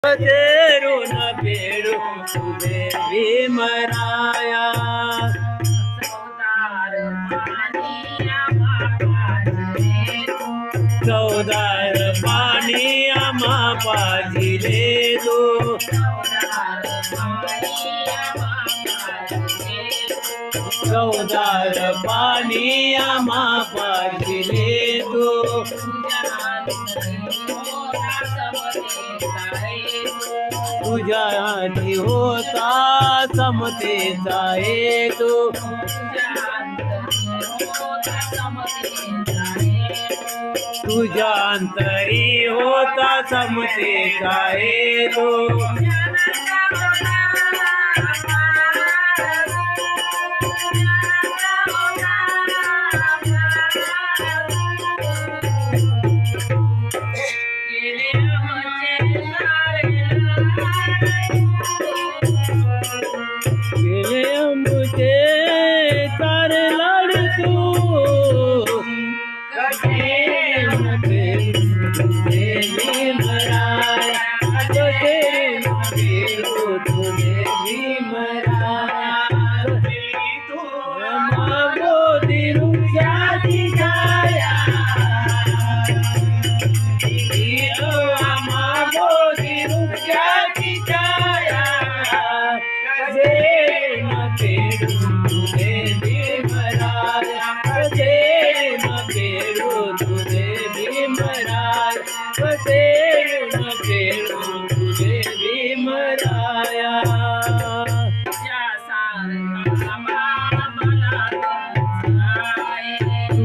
तेरून फेडू तुझे भीमराया चौदार पाणी आम्हा पाजिले तू चौदार पाणी आम्हा पाजिले तू तुझ्या आधी होता समतेचा हेतू तुझ्या अंतरी होता समतेचा हेतू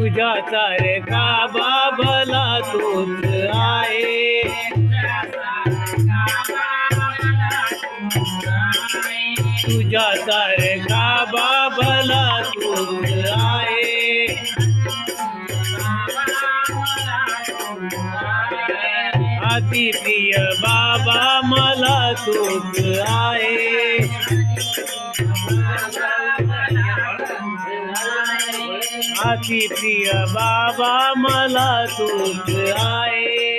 तुझ्या सारखा बाबला तूच आहे तुझ्या सारखा बाबला तूच आहे अति प्रिय बाबा मला तूच आहे अति प्रिय बाबा मला तूच आहे